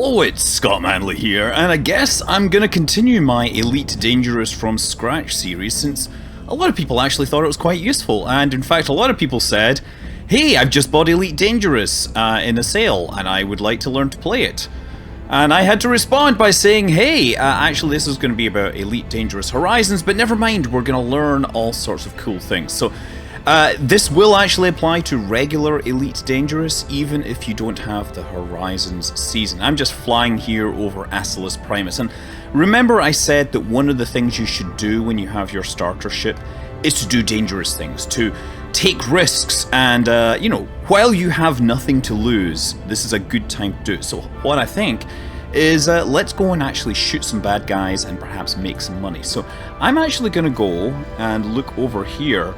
Hello, it's Scott Manley here, and I guess I'm gonna continue my Elite Dangerous from Scratch series since a lot of people actually thought it was quite useful, and in fact a lot of people said, hey, I've just bought Elite Dangerous in a sale and I would like to learn to play it. And I had to respond by saying, hey, actually this is going to be about Elite Dangerous Horizons, but never mind, we're going to learn all sorts of cool things. So this will actually apply to regular Elite Dangerous, even if you don't have the Horizons season. I'm just flying here over Acilis Primus, and remember I said that one of the things you should do when you have your starter ship is to do dangerous things, to take risks, and while you have nothing to lose, this is a good time to do it. So what I think is let's go and actually shoot some bad guys and perhaps make some money. So I'm actually going to go and look over here,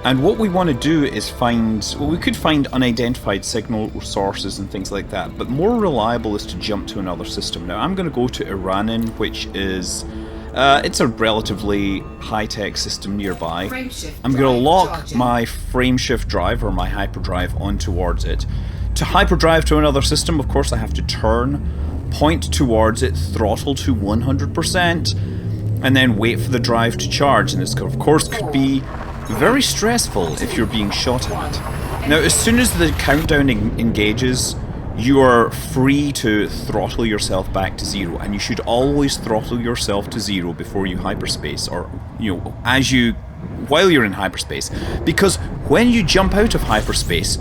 and what we want to do is find, well, we could find unidentified signal sources and things like that, but more reliable is to jump to another system. Now I'm going to go to Iranin, which is it's a relatively high-tech system nearby. I'm going to lock my frameshift drive or my hyperdrive on towards it. To hyperdrive to another system, of course, I have to turn, point towards it, throttle to 100%, and then wait for the drive to charge. And this, of course, could be very stressful if you're being shot at. Now, as soon as the countdown engages, you are free to throttle yourself back to zero, and you should always throttle yourself to zero before you hyperspace, or while you're in hyperspace, because when you jump out of hyperspace,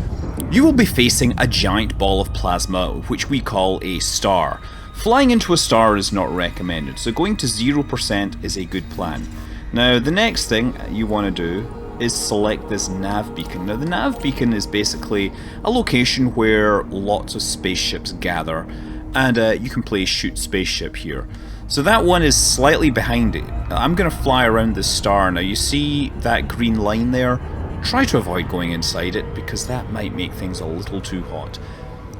you will be facing a giant ball of plasma, which we call a star. Flying into a star is not recommended, so going to 0% is a good plan. Now, the next thing you want to do is select this nav beacon. Now, the nav beacon is basically a location where lots of spaceships gather, and you can play shoot spaceship here. So that one is slightly behind it. I'm going to fly around this star. Now, you see that green line there? Try to avoid going inside it, because that might make things a little too hot.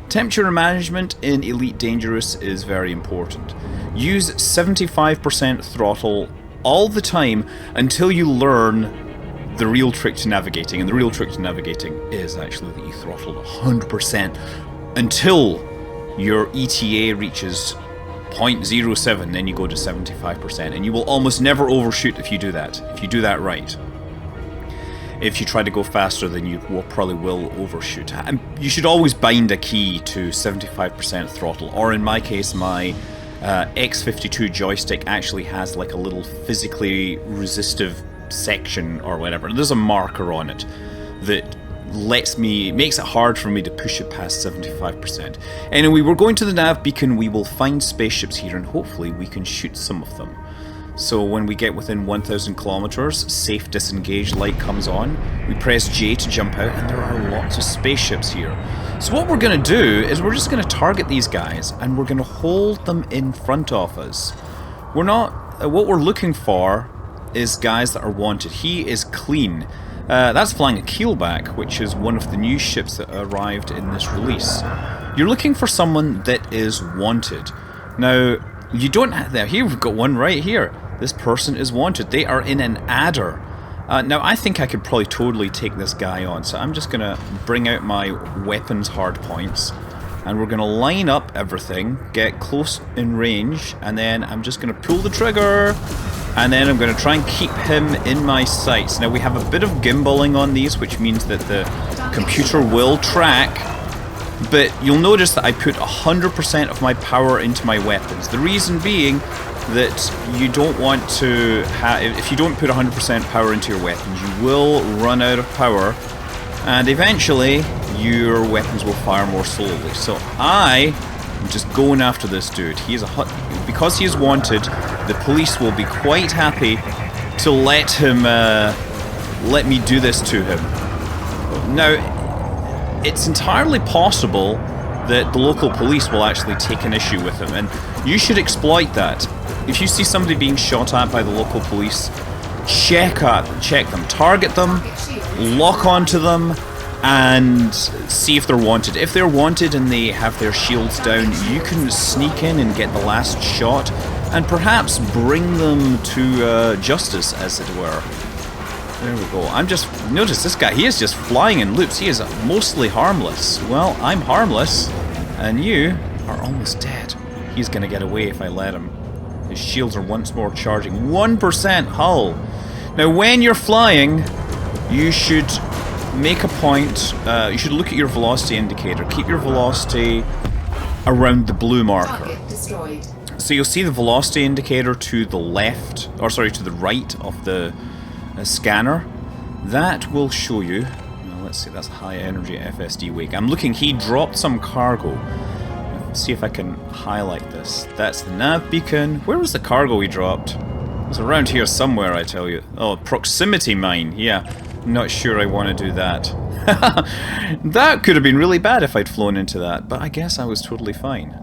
Temperature management in Elite Dangerous is very important. Use 75% throttle all the time until you learn the real trick to navigating, and the real trick to navigating is actually that you throttle 100% until your ETA reaches 0.07, then you go to 75%, and you will almost never overshoot if you do that right. If you try to go faster, then you probably will overshoot. And you should always bind a key to 75% throttle, or in my case, my X52 joystick actually has like a little physically resistive section or whatever. There's a marker on it that makes it hard for me to push it past 75%. Anyway, we're going to the nav beacon. We will find spaceships here, and hopefully we can shoot some of them. So when we get within 1,000 kilometers, safe disengage light comes on. We press J to jump out, and there are lots of spaceships here. So what we're going to do is we're just going to target these guys, and we're going to hold them in front of us. What we're looking for is guys that are wanted. He is clean. That's flying a Keelback, which is one of the new ships that arrived in this release. You're looking for someone that is wanted. Now, you don't have that. Here, we've got one right here. This person is wanted. They are in an adder. Now, I think I could probably totally take this guy on, so I'm just going to bring out my weapons hardpoints, and we're going to line up everything, get close in range, and then I'm just going to pull the trigger, and then I'm going to try and keep him in my sights. Now, we have a bit of gimballing on these, which means that the computer will track, but you'll notice that I put 100% of my power into my weapons. The reason being that you don't want to if you don't put 100% power into your weapons, you will run out of power, and eventually your weapons will fire more slowly. So I am just going after this dude. Because he is wanted, the police will be quite happy to let me do this to him. Now, it's entirely possible that the local police will actually take an issue with him, and you should exploit that. If you see somebody being shot at by the local police, check them, target them, lock onto them, and see if they're wanted. If they're wanted and they have their shields down, you can sneak in and get the last shot, and perhaps bring them to justice, as it were. There we go. Notice this guy, he is just flying in loops. He is mostly harmless. Well, I'm harmless, and you are almost dead. He's gonna get away if I let him. His shields are once more charging. 1% hull! Now when you're flying, you should make a point, you should look at your velocity indicator. Keep your velocity around the blue marker. Target destroyed. So you'll see the velocity indicator to the left, or sorry, to the right of the scanner. That will show you, well, let's see, that's high energy FSD wake. I'm looking, he dropped some cargo. Let's see if I can highlight this. That's the nav beacon. Where was the cargo he dropped? It was around here somewhere, I tell you. Oh, proximity mine, yeah. Not sure I want to do that. That could have been really bad if I'd flown into that, but I guess I was totally fine.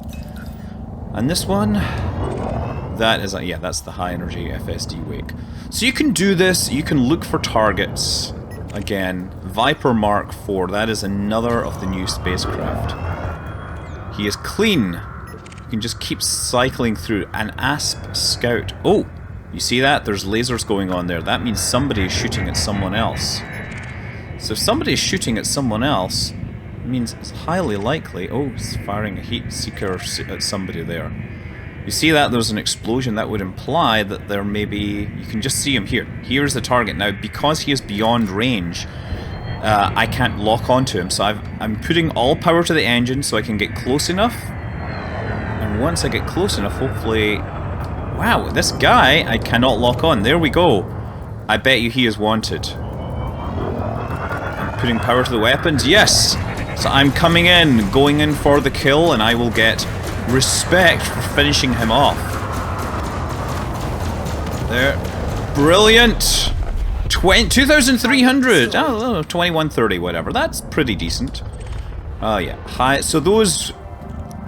And this one, that is, yeah, that's the high energy FSD wake. So you can do this, you can look for targets. Again, Viper Mark IV, that is another of the new spacecraft. He is clean. You can just keep cycling through. An ASP scout. Oh, you see that? There's lasers going on there. That means somebody is shooting at someone else. So if somebody is shooting at someone else, it means it's highly likely... Oh, it's firing a heat seeker at somebody there. You see that? There's an explosion. That would imply that there may be... You can just see him here. Here's the target. Now, because he is beyond range, I can't lock onto him. So I'm putting all power to the engine so I can get close enough. And once I get close enough, hopefully... Wow, this guy I cannot lock on. There we go. I bet you he is wanted. I'm putting power to the weapons. Yes! So I'm coming in, going in for the kill, and I will get respect for finishing him off. There. Brilliant! 2,300! Oh, 2130, whatever. That's pretty decent. Oh, yeah. So those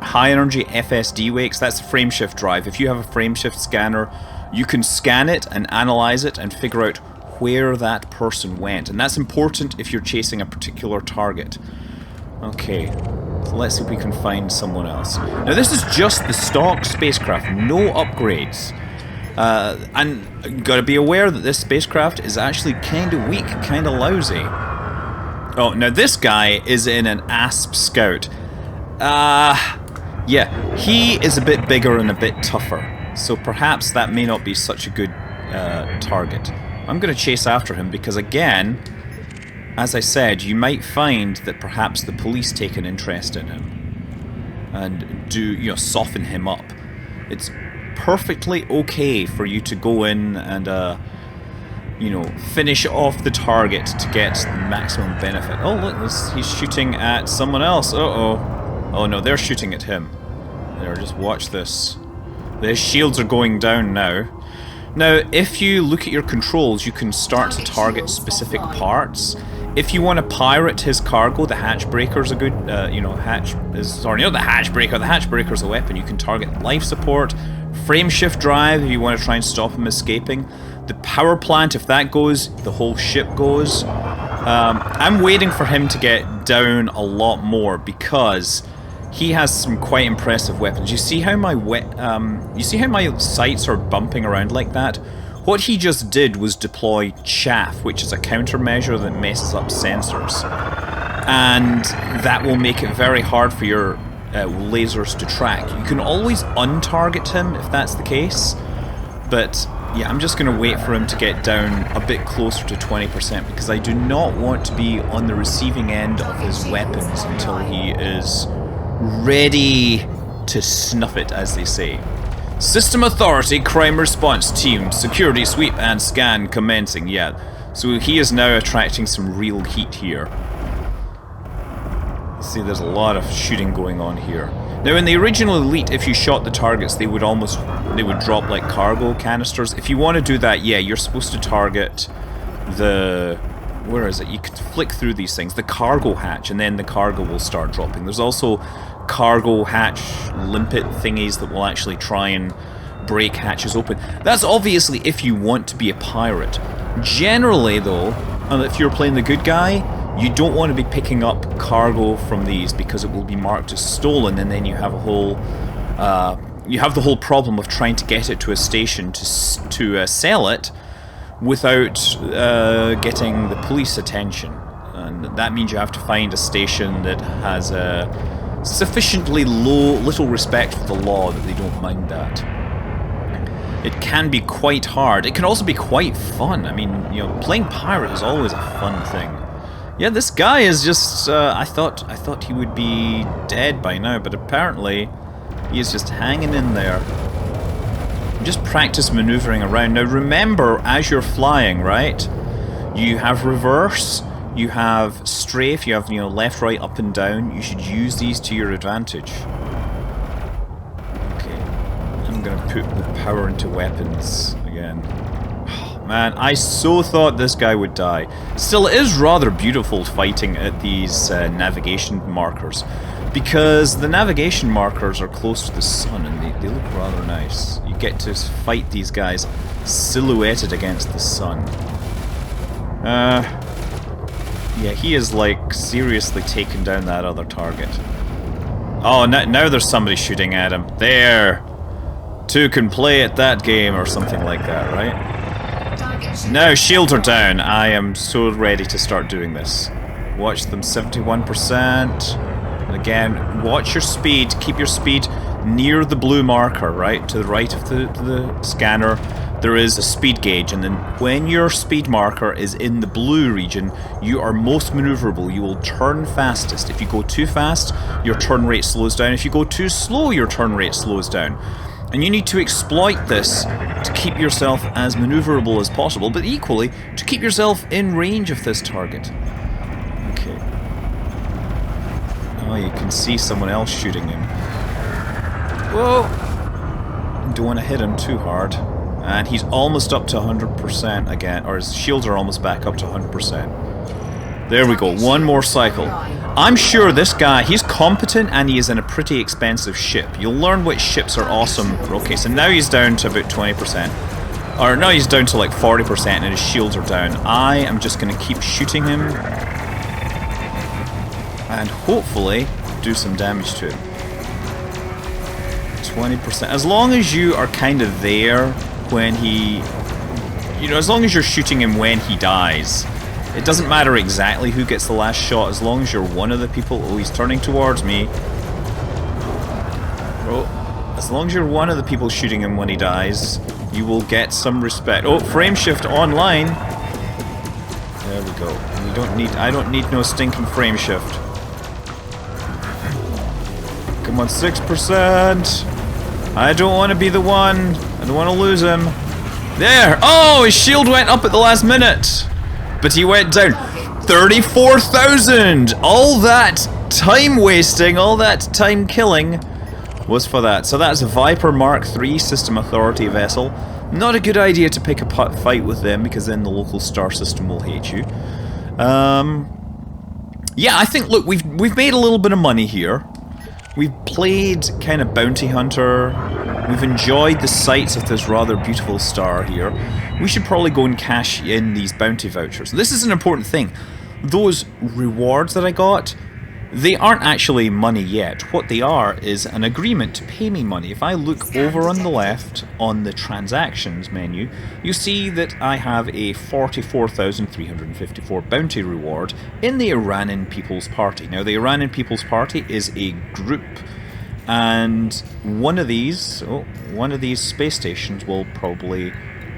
high energy FSD wakes, that's a frameshift drive. If you have a frameshift scanner, you can scan it and analyze it and figure out where that person went. And that's important if you're chasing a particular target. Okay, so let's see if we can find someone else. Now this is just the stock spacecraft, no upgrades. And gotta be aware that this spacecraft is actually kinda weak, kinda lousy. Oh, now this guy is in an ASP scout. Yeah, he is a bit bigger and a bit tougher, so perhaps that may not be such a good target. I'm gonna chase after him because, again, as I said, you might find that perhaps the police take an interest in him and do, you know, soften him up. It's perfectly okay for you to go in and, you know, finish off the target to get the maximum benefit. Oh, look, he's shooting at someone else. Uh-oh. Oh no, they're shooting at him. There, just watch this. Their shields are going down now. Now, if you look at your controls, you can start to target specific parts. If you want to pirate his cargo, the hatch breaker's a good, you know, sorry, not the hatch breaker. The hatch breaker's a weapon. You can target life support, frameshift drive if you want to try and stop him escaping. The power plant, if that goes, the whole ship goes. I'm waiting for him to get down a lot more because he has some quite impressive weapons. You see how my sights are bumping around like that? What he just did was deploy chaff, which is a countermeasure that messes up sensors. And that will make it very hard for your lasers to track. You can always untarget him if that's the case, but yeah, I'm just going to wait for him to get down a bit closer to 20% because I do not want to be on the receiving end of his weapons until he is ready to snuff it, as they say. System Authority Crime Response Team, security sweep and scan commencing. Yeah, so he is now attracting some real heat here. See, there's a lot of shooting going on here. Now, in the original Elite, if you shot the targets, they would drop like cargo canisters. If you want to do that, yeah, you're supposed to target the... Where is it? You can flick through these things. The cargo hatch, and then the cargo will start dropping. There's also cargo hatch limpet thingies that will actually try and break hatches open. That's obviously if you want to be a pirate. Generally, though, if you're playing the good guy, you don't want to be picking up cargo from these because it will be marked as stolen, and then you have a whole the whole problem of trying to get it to a station to sell it without getting the police attention. And that means you have to find a station that has sufficiently little respect for the law that they don't mind that. It can be quite hard. It can also be quite fun. I mean, you know, playing pirate is always a fun thing. Yeah, this guy is just, I thought he would be dead by now, but apparently he is just hanging in there. Just practice maneuvering around. Now remember, as you're flying, right, you have reverse, you have strafe, you have, you know, left, right, up and down. You should use these to your advantage. Okay, I'm gonna put the power into weapons again. Man, I so thought this guy would die. Still, it is rather beautiful fighting at these navigation markers, because the navigation markers are close to the sun and they look rather nice. You get to fight these guys silhouetted against the sun. Yeah, he is like seriously taking down that other target. Oh, now there's somebody shooting at him. There! Two can play at that game or something like that, right? Now shields are down. I am so ready to start doing this. Watch them, 71%. And again, watch your speed. Keep your speed near the blue marker, right? To the right of the scanner, there is a speed gauge. And then when your speed marker is in the blue region, you are most maneuverable. You will turn fastest. If you go too fast, your turn rate slows down. If you go too slow, your turn rate slows down. And you need to exploit this to keep yourself as maneuverable as possible, but equally to keep yourself in range of this target. Okay. Oh, you can see someone else shooting him. Whoa! Don't want to hit him too hard. And he's almost up to 100% again, or his shields are almost back up to 100%. There we go, one more cycle. I'm sure this guy, he's competent and he is in a pretty expensive ship. You'll learn which ships are awesome. Okay, so now he's down to about 20%. Or no, he's down to like 40% and his shields are down. I am just going to keep shooting him and hopefully do some damage to him. 20%. As long as you are kind of there when he... You know, as long as you're shooting him when he dies. It doesn't matter exactly who gets the last shot, as long as you're one of the people... Oh, he's turning towards me. Oh, as long as you're one of the people shooting him when he dies, you will get some respect. Oh, frame shift online. There we go. We don't need... I don't need no stinking frame shift. Come on, 6%. I don't want to be the one. I don't want to lose him. There! Oh, his shield went up at the last minute. But he went down. 34,000! All that time wasting, all that time killing was for that. So that's a Viper Mark III System Authority vessel. Not a good idea to pick a fight with them, because then the local star system will hate you. Yeah, I think, look, we've made a little bit of money here. We've played kind of bounty hunter. We've enjoyed the sights of this rather beautiful star here. We should probably go and cash in these bounty vouchers. This is an important thing. Those rewards that I got, they aren't actually money yet. What they are is an agreement to pay me money. If I look over on the left on the transactions menu, you see that I have a 44,354 bounty reward in the Iranian People's Party. Now, the Iranian People's Party is a group, and one of these space stations will probably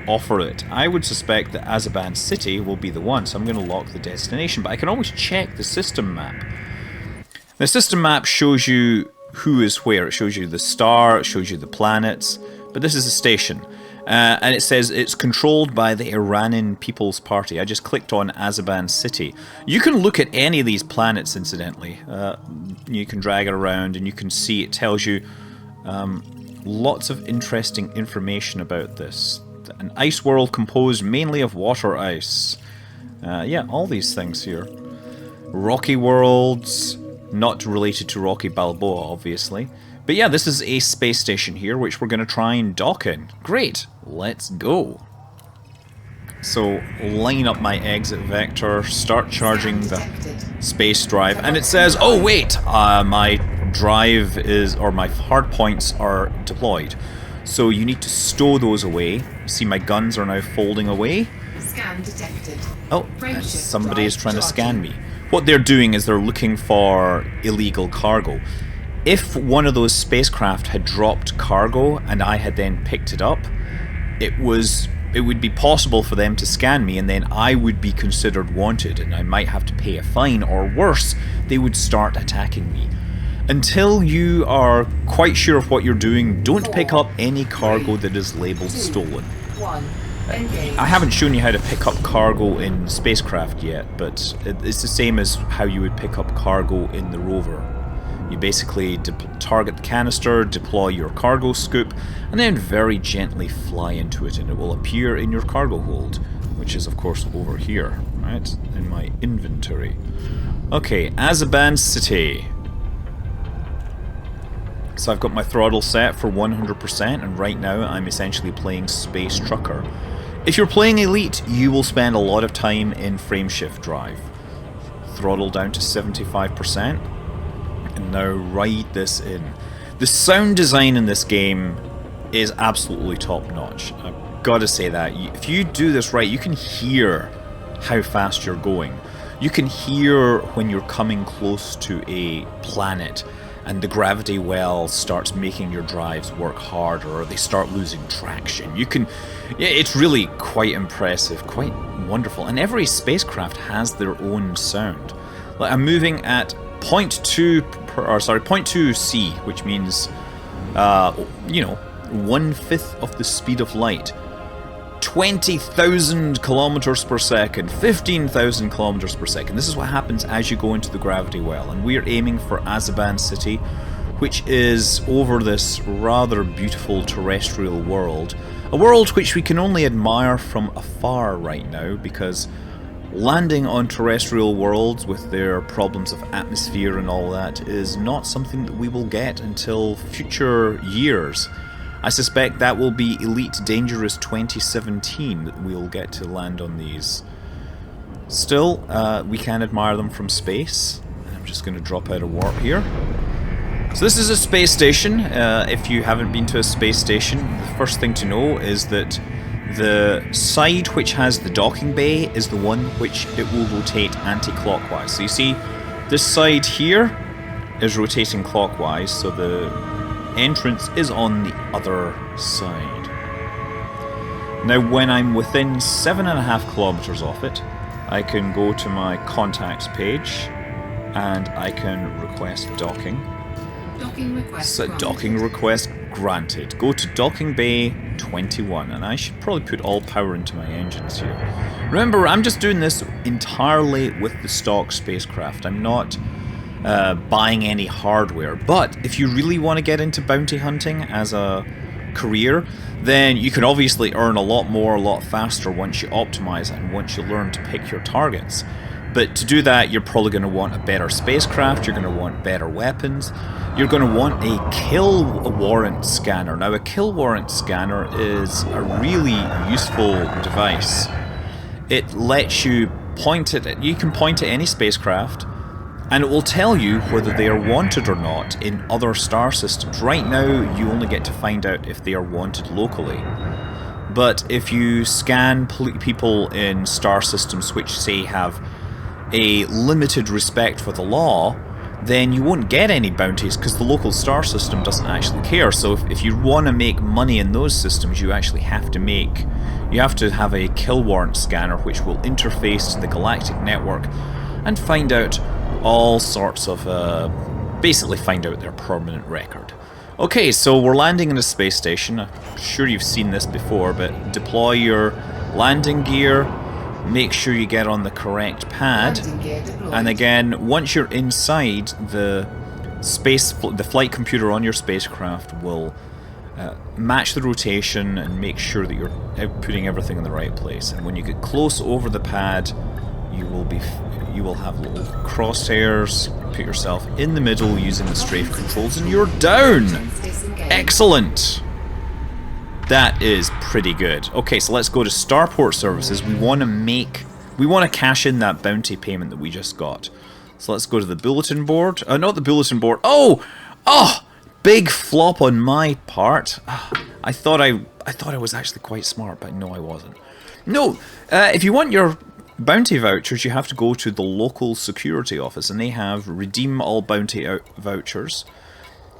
offer it. I would suspect that Azeban City will be the one, so I'm going to lock the destination, but I can always check the system map. The system map shows you who is where. It shows you the star, it shows you the planets, but this is a station. And it says it's controlled by the Iranian People's Party. I just clicked on Azeban City. You can look at any of these planets, incidentally. You can drag it around and you can see it tells you lots of interesting information about this. An ice world composed mainly of water ice. Yeah, all these things here. Rocky worlds, not related to Rocky Balboa, obviously. But yeah, this is a space station here, which we're going to try and dock in. Great, let's go. So, line up my exit vector, start charging the space drive, and it says, oh wait, my drive is, or my hard points are deployed. So you need to stow those away. See, my guns are now folding away. Scan detected. Oh, somebody is trying to scan me. What they're doing is they're looking for illegal cargo. if one of those spacecraft had dropped cargo and I had then picked it up, it would be possible for them to scan me, and then I would be considered wanted and I might have to pay a fine, or worse, they would start attacking me. Until you are quite sure of what you're doing, don't pick up any cargo that is labelled stolen. I haven't shown you how to pick up cargo in spacecraft yet, but it's the same as how you would pick up cargo in the rover. You basically target the canister, deploy your cargo scoop, and then very gently fly into it, and it will appear in your cargo hold, which is of course over here, right, in my inventory. Okay, Azaban City. So I've got my throttle set for 100%, and right now I'm essentially playing Space Trucker. If you're playing Elite, you will spend a lot of time in frameshift drive. Throttle down to 75%, and now ride this in. The sound design in this game is absolutely top notch. I've got to say that. If you do this right, you can hear how fast you're going. You can hear when you're coming close to a planet and the gravity well starts making your drives work harder, or they start losing traction. You can, yeah, it's really quite impressive, quite wonderful. And every spacecraft has their own sound. Like, I'm moving at 0.2 C, which means, you know, 1/5 of the speed of light. 20,000 kilometers per second, 15,000 kilometers per second. This is what happens as you go into the gravity well, and we are aiming for Azaban City, which is over this rather beautiful terrestrial world. A world which we can only admire from afar right now, because landing on terrestrial worlds with their problems of atmosphere and all that is not something that we will get until future years. I suspect that will be Elite Dangerous 2017 that we'll get to land on these. Still, we can admire them from space. I'm just going to drop out of warp here. So this is a space station. If you haven't been to a space station, the first thing to know is that the side which has the docking bay is the one which it will rotate anti-clockwise. So you see, this side here is rotating clockwise, so the entrance is on the other side. Now when I'm within 7.5 kilometers off it, I can go to my contacts page and I can request docking. Docking request granted. Go to docking bay 21, and I should probably put all power into my engines here. Remember, I'm just doing this entirely with the stock spacecraft. I'm not buying any hardware, but if you really want to get into bounty hunting as a career, then you can obviously earn a lot more, a lot faster once you optimize it and once you learn to pick your targets. But to do that, you're probably going to want a better spacecraft, you're going to want better weapons, you're going to want a kill warrant scanner. Now, a kill warrant scanner is a really useful device. It lets you point it, you can point at any spacecraft, and it will tell you whether they are wanted or not in other star systems. Right now, you only get to find out if they are wanted locally. But if you scan people in star systems which, say, have a limited respect for the law, then you won't get any bounties because the local star system doesn't actually care. So if you want to make money in those systems, you actually have to have a kill warrant scanner which will interface to the galactic network and find out all sorts of, basically find out their permanent record. Okay, so we're landing in a space station. I'm sure you've seen this before, but deploy your landing gear, make sure you get on the correct pad, and again, once you're inside, the flight computer on your spacecraft will match the rotation and make sure that you're putting everything in the right place. And when you get close over the pad, you will have little crosshairs. Put yourself in the middle using the strafe controls, and you're down. Excellent. That is pretty good. Okay, so let's go to Starport Services. We want to cash in that bounty payment that we just got. So let's go to the bulletin board. Not the bulletin board. Oh, big flop on my part. I thought I was actually quite smart, but no, I wasn't. No, if you want your bounty vouchers, you have to go to the local security office, and they have redeem all bounty vouchers.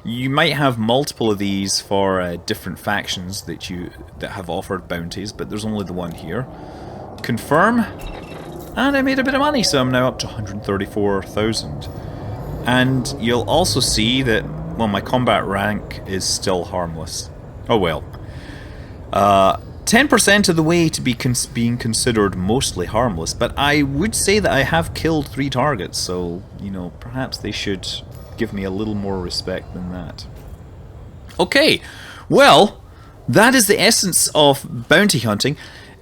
You might have multiple of these for different factions that have offered bounties, but there's only the one here. Confirm, and I made a bit of money, so I'm now up to 134,000. And you'll also see that, well, my combat rank is still harmless. Oh well. 10% of the way to be being considered mostly harmless, but I would say that I have killed 3 targets, so, you know, perhaps they should give me a little more respect than that. Okay, well, that is the essence of bounty hunting.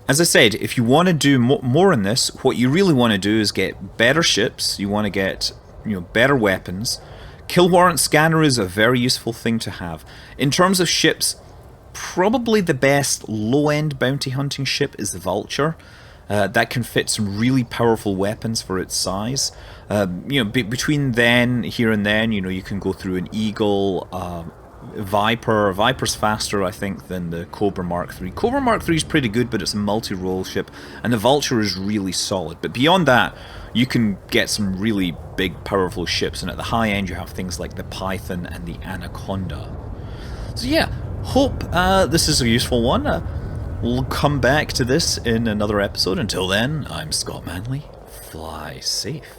As I said, if you want to do more in this, what you really want to do is get better ships, you want to get, you know, better weapons. Kill warrant scanner is a very useful thing to have. In terms of ships, probably the best low-end bounty hunting ship is the Vulture. That can fit some really powerful weapons for its size. You know, between here and then, you know, you can go through an Eagle, Viper. Viper's faster, I think, than the Cobra Mark III. Cobra Mark III is pretty good, but it's a multi-role ship, and the Vulture is really solid. But beyond that, you can get some really big, powerful ships, and at the high end you have things like the Python and the Anaconda. So yeah, hope this is a useful one. We'll come back to this in another episode. Until then, I'm Scott Manley. Fly safe.